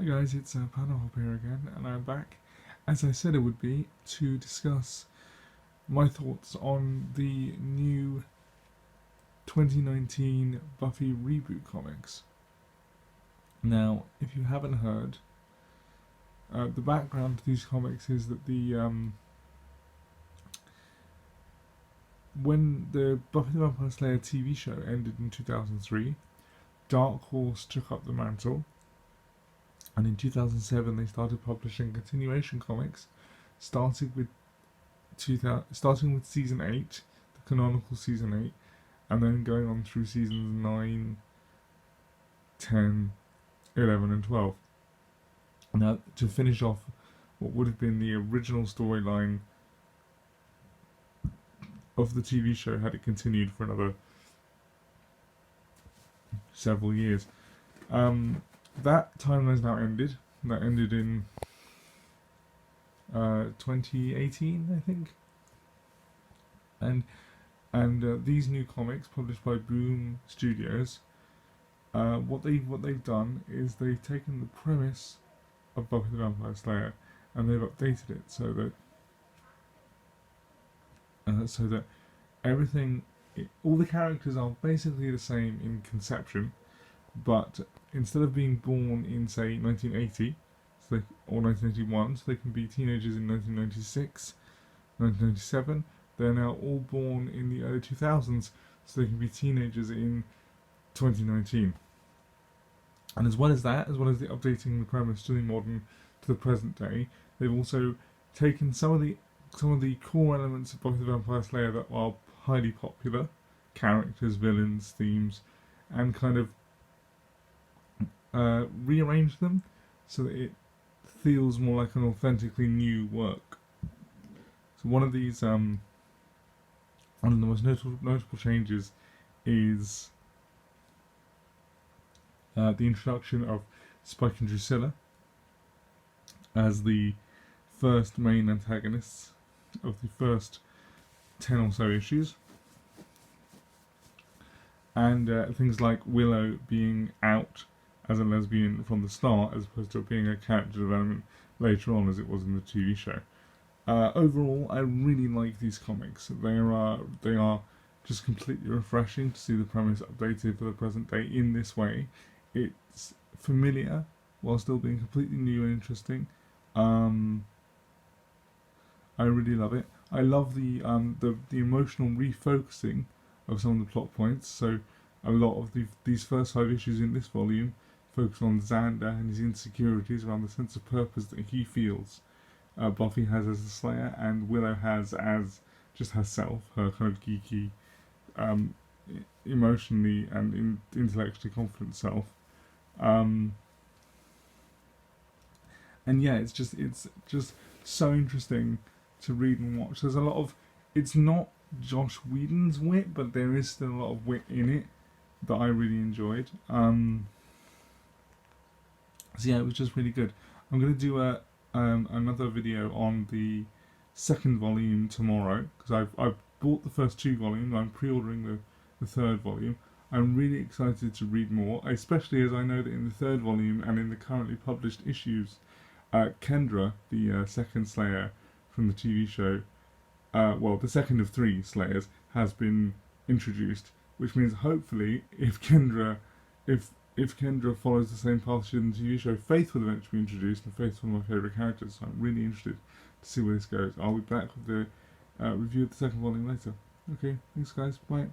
Hi guys, it's PanelHopper here again, and I'm back, as I said it would be, to discuss my thoughts on the new 2019 Buffy reboot comics. Now, if you haven't heard, the background to these comics is that when the Buffy the Vampire Slayer TV show ended in 2003, Dark Horse took up the mantle. And in 2007, they started publishing continuation comics, starting with season 8, the canonical season 8, and then going on through seasons 9, 10, 11, and 12. Now, to finish off what would have been the original storyline of the TV show had it continued for another several years. That timeline has now ended. That ended in 2018, I think. And these new comics, published by Boom Studios, what they've done is they've taken the premise of Buffy the Vampire Slayer and they've updated it so that everything, all the characters are basically the same in conception, but instead of being born in, say, 1980 or 1981, so they can be teenagers in 1996, 1997, they're now all born in the early 2000s, so they can be teenagers in 2019. And as well as that, as well as updating the premise to the modern, to the present day, they've also taken some of the core elements of Buffy the Vampire Slayer that are highly popular, characters, villains, themes, and kind of rearrange them so that it feels more like an authentically new work. So one of the most notable changes is the introduction of Spike and Drusilla as the first main antagonists of the first 10 or so issues, and things like Willow being out as a lesbian from the start, as opposed to it being a character development later on, as it was in the TV show. Overall, I really like these comics. They are just completely refreshing to see the premise updated for the present day in this way. It's familiar while still being completely new and interesting. I really love it. I love the emotional refocusing of some of the plot points. So a lot of these first 5 issues in this volume focus on Xander and his insecurities around the sense of purpose that he feels Buffy has as a Slayer, and Willow has as just herself, her kind of geeky, emotionally and intellectually confident self. And yeah, it's just so interesting to read and watch. There's a lot of, it's not Josh Whedon's wit, but there is still a lot of wit in it that I really enjoyed. So yeah, it was just really good. I'm going to do another video on the second volume tomorrow, because I've bought the first 2 volumes. I'm pre-ordering the third volume. I'm really excited to read more, especially as I know that in the third volume and in the currently published issues, Kendra, the second Slayer from the TV show, the second of 3 Slayers, has been introduced, which means hopefully if Kendra follows the same path she did in the TV show, Faith will eventually be introduced, and Faith's one of my favourite characters, so I'm really interested to see where this goes. I'll be back with the review of the second volume later. Okay, thanks guys, bye.